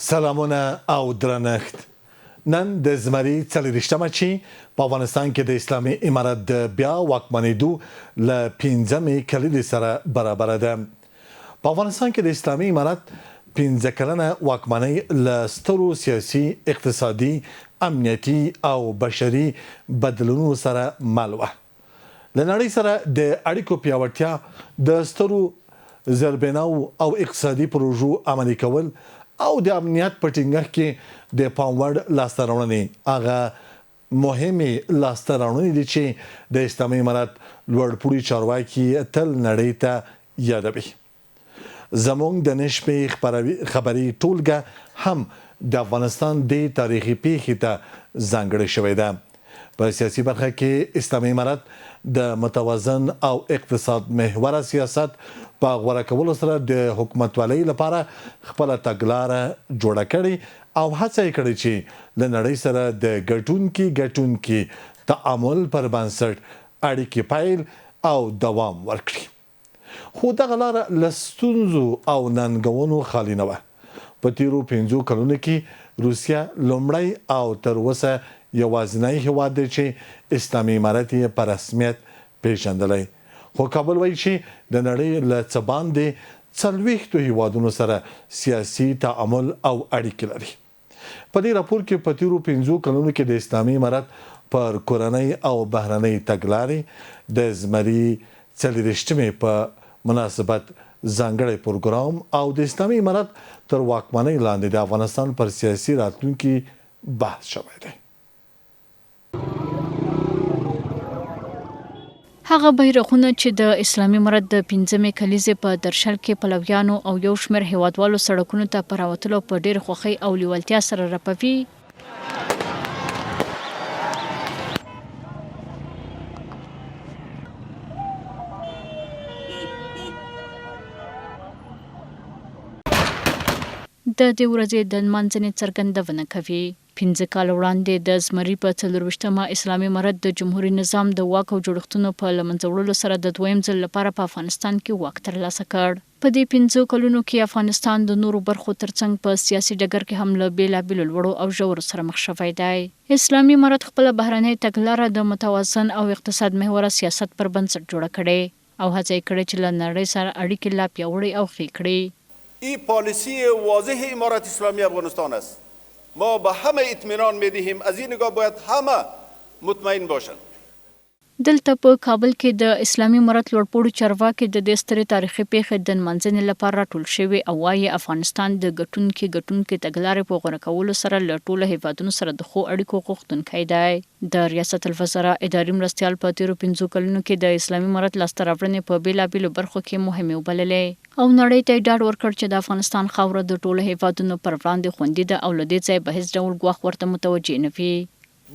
سلامونه او درنښت. نن د زمري 40مه چې په افغانستان کې د اسلامي امارت د بیا واکمنېدو له 5مې کلنې سره برابره ده. په افغانستان کې د اسلامي امارت 15 کلنه واکمنۍ له سترو سیاسي، اقتصادي، امنیتي او بشري بدلونونو سره مل وه. له نړۍ سره د اړیکو پیاوړتیا، د سترو زربیناو او اقتصادي پروژو عملي کول او د امنیت په ټینګښت کې د پام وړ لاسته راوړنې هغه مهمې لاسته راوړنې دي چې د اسلامي امارت لوړپوړي چارواکي تل نړۍ ته یادوي. زموږ د نن شپې خبري ټولګه هم د افغانستان د تاریخي پیښې ته ځانګړې شوې ده. په سیاسي برخه کې اسلامي امارت د متوازن او اقتصاد محوره سیاست په غوره کولو سره د حکومتولۍ لپاره خپله تګلاره جوړه کړې او هڅه یې کړې چې له نړۍ سره د ګټونکي تعامل پر بنسټ اړیکې پیل او دوام ورکړي. خو دغه لاره له ستونزو او ننګونو خالي نه وه. په تیرو 5 کلونو کې روسیه لومړی او تر اوسه یوازینی هیواد دی چې اسلامي امارت یې په رسمیت پیژندلی. خو کابل وایي چې د نړۍ له څه باندې 40 هیوادونو سره سیاسي تعامل او اړیکې لري. په دې راپور کې په تیرو 5 کلونو کې د اسلامي امارت پر کورنۍ او بهرنۍ تګلارې د زمري 40مې په مناسبت ځانګړی پروګرام او د اسلامي امارت تر واکمنۍ لاندې د افغانستان پر سیاسي راتلونکي بحث شوی دی. هغه بیرغونه چې د اسلامي امارت د 15مې کلیزې په درشل کې پلویانو او یو شمېر هیوادوالو سړکونو ته په راوتلو په ډېر خوښۍ او لیوالتیا سره رپوي، د دې ورځې د نمانځنې څرګندونه کوي. 15 کال وړاندې د زمري په 40مه اسلامي امارت د جمهوري نظام د واک او جوړښتونو په له منځه وړلو سره د دویم ځل لپاره په افغانستان کې واک ترلاسه کړ. په دې 15 کلونو کې افغانستان د نورو برخو ترڅنګ په سیاسي ډګر کې هم له بېلابېلو لوړو او ژورو سره مخ شوی دی. اسلامي امارت خپله بهرنۍ تګلاره د متوازن او اقتصاد محوره سیاست پر بنسټ جوړه کړې او هڅه یې کړې چې له نړۍ سره اړیکې لا پیاوړې او ښې کړي. این پالیسی واضح امارت اسلامی افغانستان است. ما به همه اطمینان میدهیم. از این نگاه باید همه مطمئن باشند. دلته په کابل کې د اسلامي امارت لوړپوړي چارواکي د دې سترې تاریخي پیښې د نمانځنې لپاره راټول شوي او وایي افغانستان د ګټونکي تګلارې په غوره کولو سره له ټولو هیوادونو سره د ښو اړیکو غوښتونکی دی. د ریاست الوزرا اداري مرستیال په تیرو 15 کلونو کې د اسلامي امارت لاسته راوړنې په بېلابېلو برخو کې مهمې وبللې او نړۍ ته یې ډاډ ورکړ چې د افغانستان خاوره د ټولو هیوادونو پر وړاندې خوندي ده او له دې ځایه به هیڅ ډول ګواښ ورته متوجه نه وي.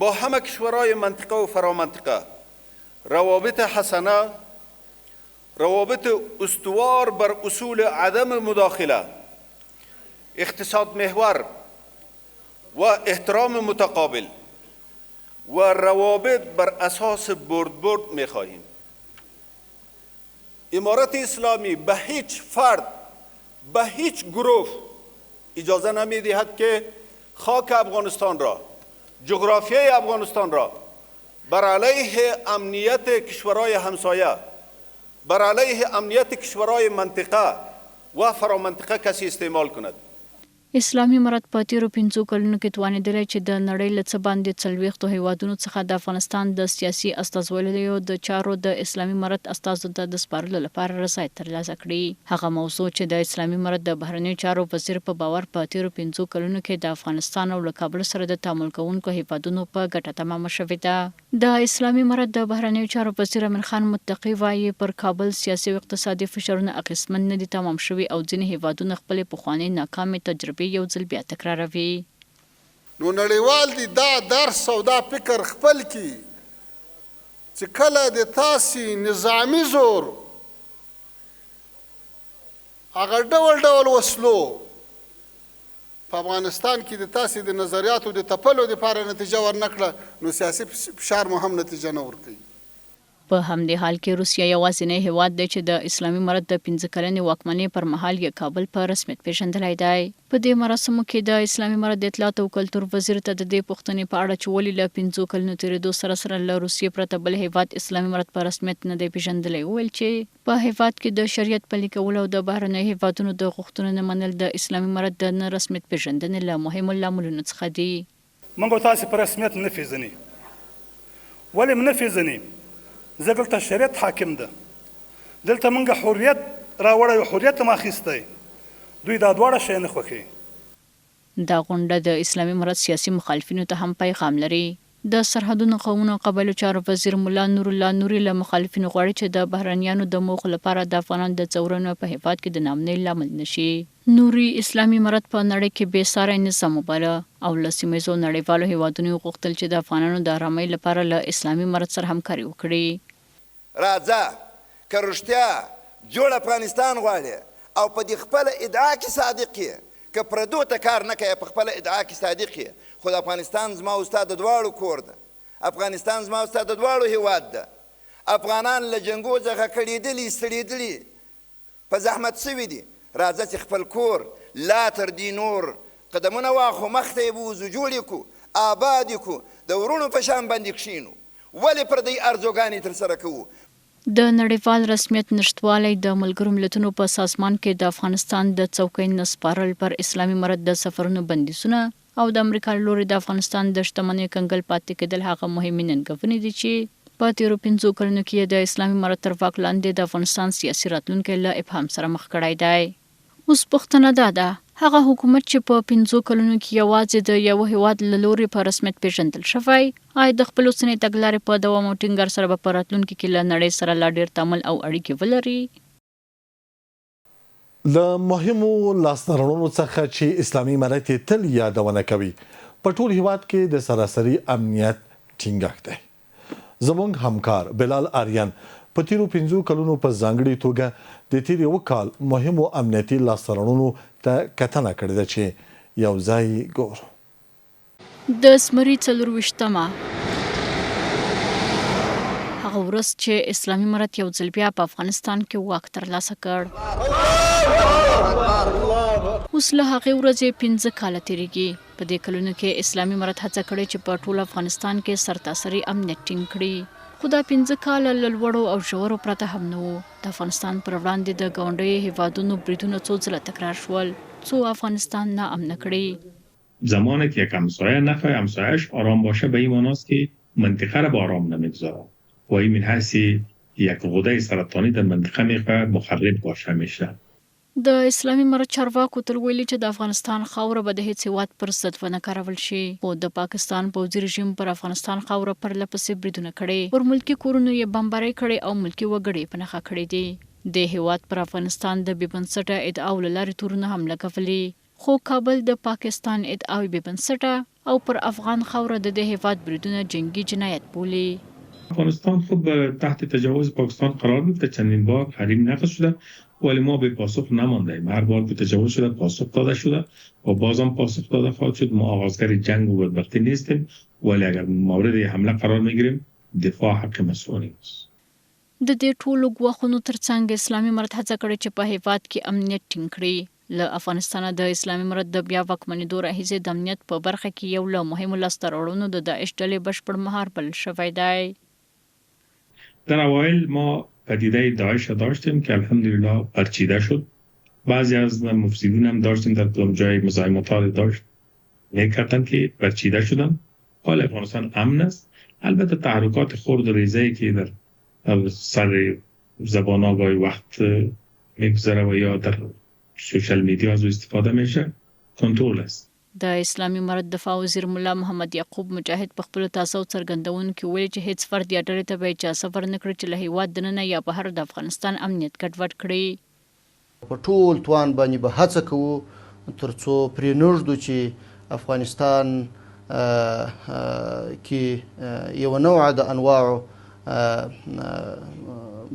با همه کشورهای منطقه و فرامنطقه روابط حسنه، روابط استوار بر اصول عدم مداخله، اقتصاد محور و احترام متقابل و روابط بر اساس برد می خواهیم. امارت اسلامی به هیچ فرد، به هیچ گروه اجازه نمی دهد که خاک افغانستان را، جغرافیای افغانستان را بر علیه امنیت کشورهای همسایه، بر علیه امنیت کشورهای منطقه و فرامنطقه کسی استعمال کند. اسلامي امارت په تیرو 15 کلونو کې توانېدلی چې د نړۍ له څه باندې 40 هیوادونو څخه د افغانستان د سیاسي استازولیو د چارو د اسلامي امارت استازو ته د سپارلو لپاره رسایت ترلاسه کړي. هغه موضوع چې د اسلامي امارت د بهرنیو چارو وزیر په باور په تیرو 15 کلونو کې د افغانستان او له کابل سره د تعامل کوونکو هیوادونو په ګټه تمامه شوې ده. د اسلامي امارت د بهرنیو چارو وزیر امین خان متقي وایي پر کابل سیاسي او اقتصادي فشارونه اغېزمن نه دي تمام شوي او ځینې هیوادونه خپلې پخوانۍ ناکامې تجربې یو ځل بیا تکراروي. نو نړیوال دي دا درس او دا فکر خپل کی چې کله د تاسې نظامی زور هغه ډول وسلو په افغانستان کې د تاسې د نظریاتو د تپلو دپاره نتیجه ورنکړه نو سیاسي فشار مو هم نتیجه نه ورکوي. په همدې حال کې روسیه یوازینی هیواد دی چې د اسلامي امارت د 15 کلنې واکمنۍ پر مهال یې کابل په رسمیت پیژندلی دی. په دې مراسمو کې د اسلامي امارت د اطلاعات او کلتور وزیر ته د دې پوښتنې په اړه چې ولې له 15 کلونو تېرېدو سره له روسیې پرته بل هیواد اسلامي امارت په رسمیت نه دی پیژندلی وویل چې په هیواد کې د شریعت پلي کول او د بهرنیو هیوادونو د غوښتنو نه منل د اسلامي امارت د نه رسمیت پیژندنې له مهمو لاملونو څخه دي. موږ تاسې په رسمیت نه پیژني. ولې نه پیژني؟ زه دلته شریعت حاکم ده، دلته موږ حریت راوړی، حریت هم اخیستی، دوی دا دواړه شی نه خوښوي. دا غونډه د اسلامي امارت سیاسي مخالفینو ته هم پیغام لري. د سرحدونو قومونو قبایلو چارو وزیر مولا نور الله نوري له مخالفینو غواړي چې د بهرنیانو د موخو لپاره د افغانانو د ځورونو په هیواد کې د ناامنۍ لامل نشي. نوري اسلامي امارت په نړۍ کې بې ساری نظام وباله او له سیمه ییزو نړیوالو هیوادونو غوښتل چې د افغانانو د آرامۍ لپاره له اسلامي امارت سره همکاري وکړي. راځه که رښتیا جوړ افغانستان غواړې او په دې خپله ادعا کې صادق یې، که پردو ته کار نه کوې، په خپله ادعا کې صادق یې، خو د افغانستان زما او ستا د دواړو کور ده، افغانستان زما او ستا د دواړو هیواد ده. افغانان له جنګو څخه کړېدلي، ستړېدلي، په زحمت سوي دي. راځه چې خپل کور لا تر دې نور قدمونه واخو، مخ ته یې بوځو، جوړ یې کړو، آباد یې کړو، د ورونو په شان باندې کښېنو. ولې پردی ارزوګانې ترسره کوو؟ د نړیوال رسمیت نشتوالی د ملګرو ملتونو په سازمان کې د افغانستان د څوکۍ نه سپارل پر اسلامي امارت د سفرونو بندیزونه او د امریکا له لوري د افغانستان د شتمنۍ کنګل پاتې کېدل هغه مهمې ننګونې دي چې په تېرو 15 کلونو کې د اسلامي امارت تر واک لاندې د افغانستان سیاسي راتلونکی له ابهام سره مخ کړی دی. اوس پوښتنه دا ده، هغه حکومت چې په 15 کلونو کې یوازې د یو هیواد له لوري په رسمیت پیژندل شوی، آیا د خپلو سنې تګلارې په دوام او ټینګار سره به په راتلونکي کې له نړۍ سره لا ډېر تعامل او اړیکې ولري؟ له مهمو لاسته راوړنو څخه چې اسلامي امارت یې تل یادونه کوي، په ټول هیواد کې د سراسري امنیت ټینګښت دی. زموږ همکار بلال آریان په تیرو 15 کلونو په ځانګړې توګه د تیر یو کال مهمو امنیتي لاسته راوړنو ته کتنه کړې ده چې یو ځای ګورو. د زمري 24مه هغه ورځ چې اسلامي امارت یو ځل بیا په افغانستان کې واک ترلاسه کړ. اوس له هغې ورځې 15 کاله تېرېږي. په دې کلونو کې اسلامي امارت هڅه کړې چې په ټول افغانستان کې سرتاسري امنیت ټینګ کړي. خو دا 15 کاله له لوړو او ژورو پرته هم نه وو. د افغانستان پر وړاندې د ګاونډیو هیوادونو بریدونه څو ځله تکرار شول، څو افغانستان ناامنه کړي. زمانی که یک همسایه نخواهی همسایه‌اش آرام باشه به این معناست که منطقه را به آرام نمیگذاره و این من حیث یک غده سرطانی در منطقه میخواه مخرب باشه همیشه. د اسلامي امارت چارواکو تل ویلي چې د افغانستان خاوره به د هیڅ هیواد پر ضد ونه کارول شي، خو د پاکستان پوځي رژیم پر افغانستان خاوره پرله پسې بریدونه کړي، پر ملکي کورونو یې بمبارۍ کړي او ملکي وګړي په نښه کړي دي. د هیواد پر افغانستان د بې بنسټه ادعاو له لارې تورونه هم لګولي، خو کابل د پاکستان ادعاوې بې بنسټه او پر افغان خاوره د دې هیواد بریدونه جنگي جنایت بولي. افغانستان خب تحت تجاوز پاکستان قرار گرفته، چندین بار حریم نقض شده ولی ما به پاسخ نماندیم. هر بار که تجاوز شده پاسخ داده شده و بازم پاسخ داده خواهد شد. ما آغازگر جنگ و بدبختی نیستیم ولی اگر مورد حمله قرار میگیریم دفاع حق مسئولین است. د دې ټولو ګواښونو ترڅنګ اسلامي امارت هڅه کړې چې په هیواد کې امنیت ټینګ کړي. له افغانستانه د اسلامي امارت د بیا واکمنېدو راهیسې د امنیت په برخه کې یو له مهمو لاسته راوړنو د داعش ډلې بشپړ مهار بلل شوی دی. در اوایل ما پدیده داعش داشتیم که الحمدلله پرچیده شد. بعضی از مفسدین هم داشتیم در کدام جای مزاحمت داشت میکردن که پرچیده شدن. حال افغانستان امن است. البته تحرکات خرد و ریزه‌ای که در سر زبان آگاهی وقت میگذره و یا در سوشل میدیا از استفاده میشه کنترل است. د اسلامي امارت دفاع وزیر مولا محمد یعقوب مجاهد په خپلو تاسو څرګندونو کې ویلي چې هیڅ فرد یا ډلې ته به اجازه ورنکړي چې له هیواد دننه یا بهر د افغانستان امنیت ګډوډ کړي. په ټول توان باندې به هڅه کوو تر څو پرې نږدو چې افغانستان کې یو نوع د انواعو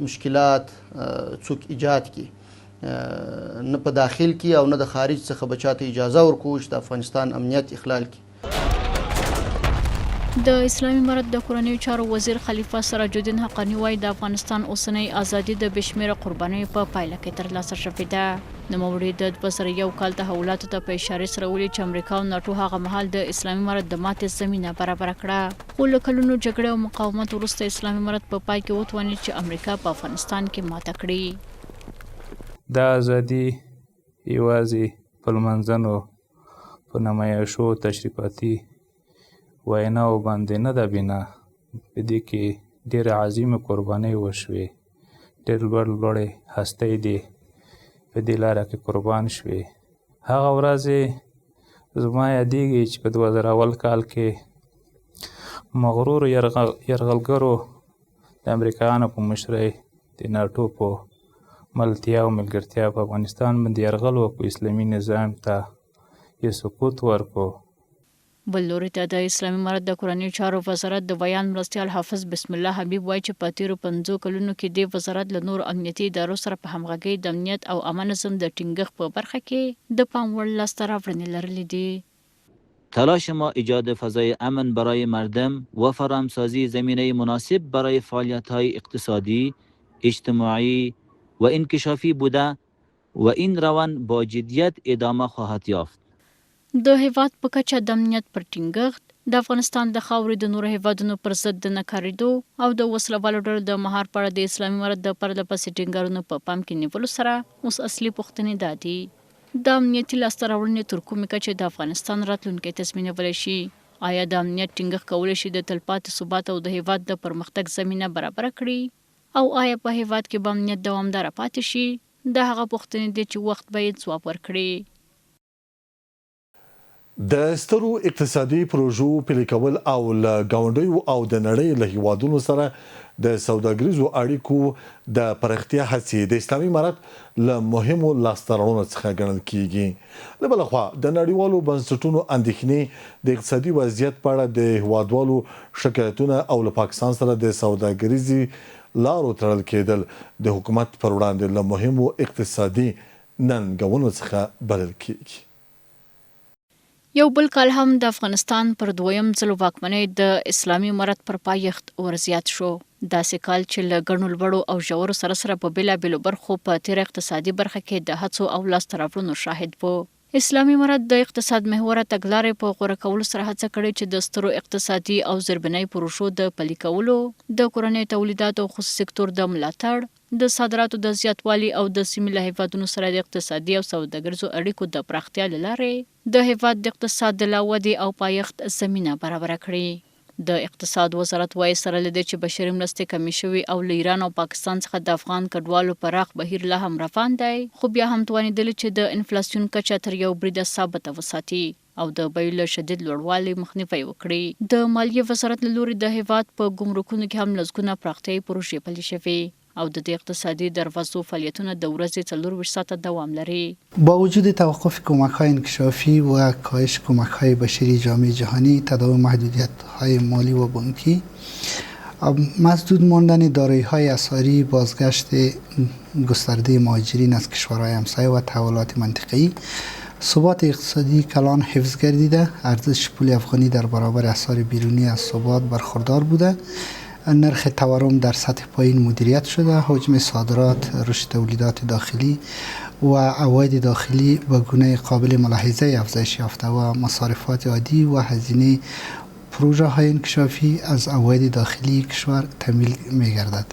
مشکلات څوک ایجاد کړي، نه په داخل کې او نه د خارج څخه به چاته اجازه ورکوو چې د افغانستان امنیت اخلال کړي. د اسلامي امارت د کورنیو چارو وزیر خلیفه سراج الدین حقانی وایي د افغانستان اوسنۍ ازادي د بشمیره قربانیو په پایله کې ترلاسه شوې ده. نوموړي د 2001 کال تحولاتو ته په اشاره سره ویلي چې امریکا او ناټو هغه مهال د اسلامي امارت د ماتې زمینه برابره کړه، خو له کلونو جګړې او مقاومت وروسته اسلامي امارت په پای کې وتوانید چې امریکا په افغانستان کې ماته کړي. دا ازادي یوازې په لمانځنو، په نمایشو، تشریفاتي ویناو باندې نه ده بنا، په دې کې ډېرې عظیمې قربانۍ وشوې، ډېر لوړې هستۍ دي په دې لاره کې قربان شوې. هغه ورځې زما یادېږي چې په 2001 کال کې مغرور یرغلګرو د امریکایانو په مشرۍ د ناټو په ملتیا او ملګرتیا په افغانستان باندې یرغل وکړو، اسلامي نظام ته یې سقوط ورکړو. بل لوري ته د اسلامي امارت د کورنیو چارو وزارت د بیان مرستیال حافظ بسم الله حبیب وایي چې په تیرو 50 کلونو کې د وزارت له نورو امنیتي ادارو سره په همغږۍ د امنیت او امن نظم د ټینګښت په برخه کې د پام وړ لاسته راوړنې لرلې دي. تلاش ما ایجاد فضای امن برای مردم و فراهمسازی زمینه مناسب برای فعالیت‌های اقتصادی، اجتماعی و انکشافی بوده و این روند با جدیت ادامه خواهد یافت. د هیواد په کچه د امنیت پر ټینګښت، د افغانستان د خاورې د نورو هیوادونو پر ضد د نه کارېدو او د وسلوالو ډلو د مهار په اړه د اسلامي امارت د پرله پسې ټینګارونو په پام کې نیولو سره اوس اصلي پوښتنې دا دي: د امنیتي لاسته راوړنې تر کومې کچې د افغانستان راتلونکی تضمینولی شي؟ آیا د امنیت ټینګښت کولی شي د تلپاتې ثبات او د هیواد د پرمختګ زمینه برابره کړي؟ او آیا په هیواد کې به امنیت دوامداره پاتې شي؟ دا هغه پوښتنې دي چې وخت به یې ځواب ورکړي. د سترو اقتصادي پروژو پلي کول او له ګاونډیو او د نړۍ له هیوادونو سره د سوداګریزو اړیکو د پراختیا هڅې د اسلامي امارت له مهمو لاسته راوړنو څخه ګڼل کیږي. له بل خوا د نړیوالو بنسټونو اندېښنې د اقتصادي وضعیت په اړه د هیوادوالو شکایتونه او له پاکستان سره د سوداګریزي لارو تړل کېدل د حکومت پر وړاندې له مهمو اقتصادي ننګونو څخه بلل کیږي. یو بل کال هم د افغانستان پر دویم ځل واکمنۍ د اسلامي امارت پر پایښت ورزیات شو. داسې کال چې له ګڼو لوړو او ژورو سره سره په بېلابېلو برخو په تېره اقتصادي برخه کې د هڅو او لاسته راوړنو شاهد و. اسلامي امارت د اقتصاد محوره تګلارې په غوره کولو سره هڅه کړې چې د سترو اقتصادي او زیربنایي پروژو د پلي کولو، د کورنیو تولیداتو او خصوصي سکتور د ملاتړ، د صادراتو د زیاتوالي او د سیمې له هیوادونو سره د اقتصادي او سوداګریزو اړیکو د پراختیا له لارې د هیواد د اقتصاد د لا ودې او پایښت زمینه برابره کړي. د اقتصاد وزارت وایي سره له دې چې بشري مرستې کمې شوي او له ایران او پاکستان څخه د افغان کډوالو پراخ بهیر لا هم روان دی، خو بیا هم توانېدلي چې د انفلاسیون کچه تر یو بریده ثابته وساتي او د بیو له شدید لوړوالي مخنیوی وکړي. د مالیې وزارت له لوري د هیواد په ګمرکونو کې هم لسګونه پراختیایي پروژې پلي شوي او د دې اقتصادي دروازو فعالیتونه د ورځې 24 ساعته دوام لري. با وجود توقف کمک‌های انکشافی و کاهش کمک‌های بشری جامعه جهانی، تداوم محدودیت‌های مالی و بانکی، مسدود ماندن دارایی‌های اثاری، بازگشت گسترده مهاجرین از کشورهای همسایه و تحولات منطقه‌ای، ثبات اقتصادی کلان حفظ گردیده، ارزش پول افغانی در برابر اثار بیرونی از ثبات برخوردار بوده، نرخ تورم در سطح پایین مدیریت شده، حجم صادرات، رشد تولیدات داخلی و عواید داخلی به گونه قابل ملاحظه افزایش یافته و مصارفات عادی و هزینه پروژه های انکشافی از عواید داخلی کشور تمویل می گردد.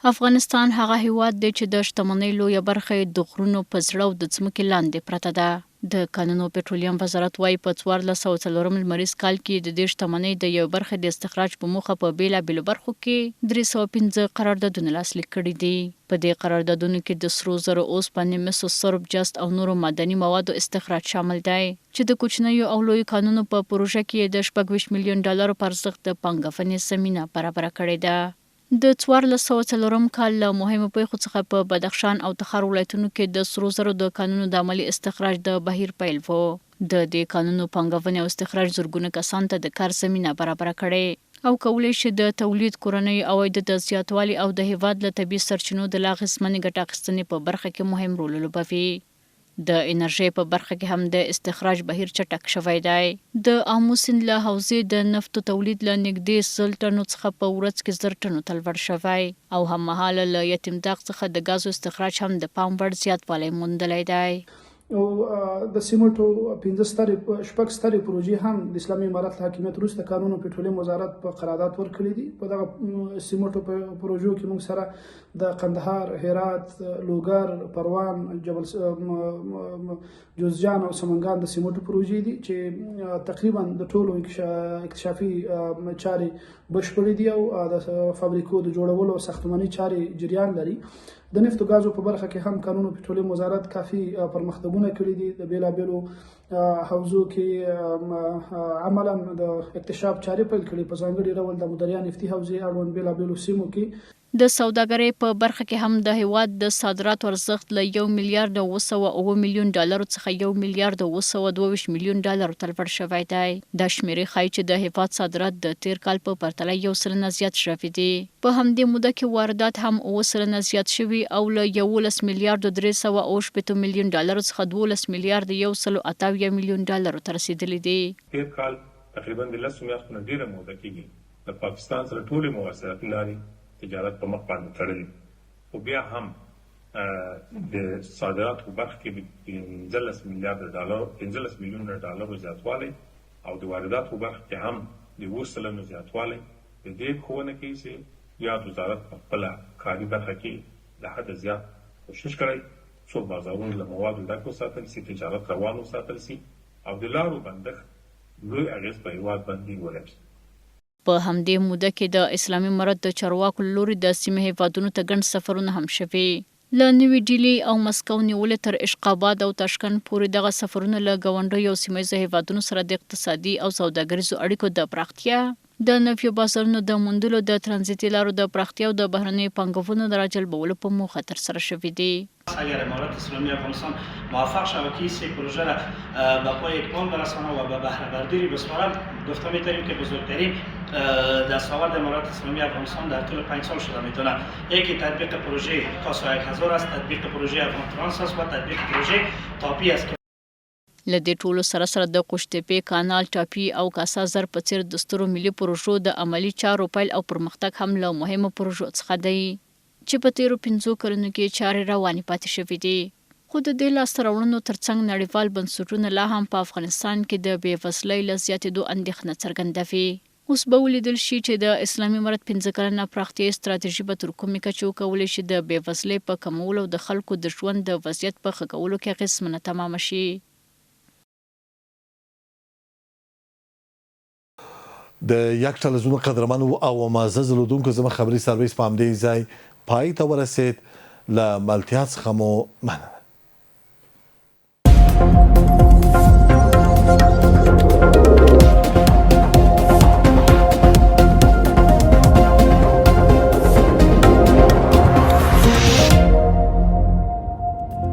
افغانستان هغه هیواد دی چې د شتمنۍ لویه برخه د غرونو په زړه او د ځمکې لاندې پرته ده. د کانونو پټرولیم وزارت وایي په 1404 لمریز کال کې د دې شتمنۍ د یو برخې د استخراج په موخه په بېلابېلو برخو کې 315 قراردادونه لاسلیک کړي دي. په دې قراردادونو کې د سرو زرو، اوسپنې، مسو، سرب، جست او نورو معدني موادو استخراج شامل دی چې د کوچنیو او لویو کانونو په پروژه کې د 26 میلیون ډالرو پر ارزښت د پانګونې زمینه برابره کړې ده. د 1404 کال له مهمو پیښو څخه په بدخشان او تخار ولایتونو کې د سرو زرو د کانونو د عملي استخراج د بهیر پیل و. د دې کانونو پانګونې او استخراج زرګونه کسانو ته د کار زمینه برابره کړې او کولی شي د تولید، کورنۍ عوایدو د زیاتوالي او د هیواد له طبیعي سرچینو د لا اغېزمنې ګټې اخیستنې په برخه کې مهم رول ولوبوي. د انرژي په برخه کې هم د استخراج بهیر چټک شوی دی. د آمو سیند له حوزې د نفتو تولید له نږدې 100 ټنو څخه په ورځ کې 1000 ټنو ته لوړ شوی او هممهاله له یتیم داغ څخه د ګازو استخراج هم د پام وړ زیاتوالی موندلی دی. او د سیمټو 15 شپږ سترې پروژې هم د اسلامي امارت له حاکمیت وروسته قانون او پټرولیم وزارت په قرارداد ورکړي دي. په دغه سیمټو په پروژو کې موږ سره د قندهار، هرات، لوګر، پروان، جبل جوزجان او سمنګان د سیمټو پروژې دي چې تقریبا د ټولو اکتشافي چارې بشپړې دي او د فابریکو د جوړولو او ساختماني چارې جریان لري. د نفت او ګازو په برخه کې هم قانون او پټرولیم وزارت کافي پرمختګونه کړي دي. د بیلابیلو حوزو کې عملا د اکتشاف چارې پیل کړي. په ځانګړي ډول د مدریا نفتي حوزې اړوند بیلابیلو سیمو کې د سوداګرۍ په برخه کې هم د هیواد د صادراتو ارزښت له 1 میلیارډ 909 میلیون ډالرو څخه 1 میلیارډ 922 میلیون ډالرو ته لوړ شوی دی. دا شمیرې ښایي چې د هیواد صادرات د تیر کال په پرتله 1% زیات شوي دي. په همدې موده کې واردات هم 9% زیات شوي او له 11 میلیارډ 380 میلیون ډالرو څخه 12 میلیارډ 128 میلیون ډالرو ته رسیدلي دي. تیر کال تقریبا د 10 میاشتو نه ډیره موده کېږي د پاکستان سره ټولې مواصلاتي لارې تجارت په مخ باندې تړلي، خو بیا هم د صادراتو په برخه کې 15 میلیارډ ډالر 15 میلیونه ډالرو زیاتوالی او د وارداتو په برخه کې هم د 20% زیاتوالی د دې ښوونه کوي چې یاد وزارت په خپله کاري برخه کې د حد زیات کوشش کړی څو بازارونه له موادو ډک وساتل سي، تجارت روان وساتل سي او د لارو بندښت لوی اغېز په هېواد باندې ولري. په همدې موده کې د اسلامي امارت د چارواکو له لوري د سیمې هیوادونو ته ګڼ سفرونه هم شوي. له نوې ډیلي او مسکو نیولې تر اشقاباد او تاشکند پورې دغه سفرونه له ګاونډیو او سیمهییزو هیوادونو سره د اقتصادي او سوداګریزو اړیکو د پراختیا، د نویو بازارونو د موندلو، د ترانزیتي لارو د پراختیا او د بهرنیو پانګونو د راجلبولو په موخه ترسره شوي دي. اگر امارات اسلامی افغانستان موفق شود که این پروژه را به پای اکمال برسانه و به بهره برداری بسپاره، گفته می‌تونیم که بزرگترین دستاورد امارات اسلامی افغانستان در طول 5 سال شده میتونه. یکی تطبیق پروژه کاسا 1000 است، تطبیق پروژه افغان ترانس است و تطبیق پروژه تاپی است. له دې ټولو سره د قوشتېپې کانال، ټاپي او کاسا زر په څیر د سترو ملي پروژو د عملي چارو پیل او پرمختګ هم له مهمو پروژو څخه دی چې په تیرو 5 کلونو کې چارې روانې پاتې شوې دي. خو د دې لاسته راوړنو ترڅنګ نړیوال بنسټونه لا هم په افغانستان کې د بېوزلۍ له زیاتېدو اندېښنه څرګندوي. اوس به ولیدل شي چې د اسلامي امارت 15 کلنه پراختیایي ستراتیژي به تر کومې کچې وکولی شي د بېوزلۍ په کمولو او د خلکو د ژوند د وضعیت په ښه کولو کې اغېزمنه تمامه شي. د یک ټلویزیون قدرمنو او معزز لیدونکو زموږ خبري سرویس په همدې ځای پای ته ورسید. له ملتیا څخه مو مننه.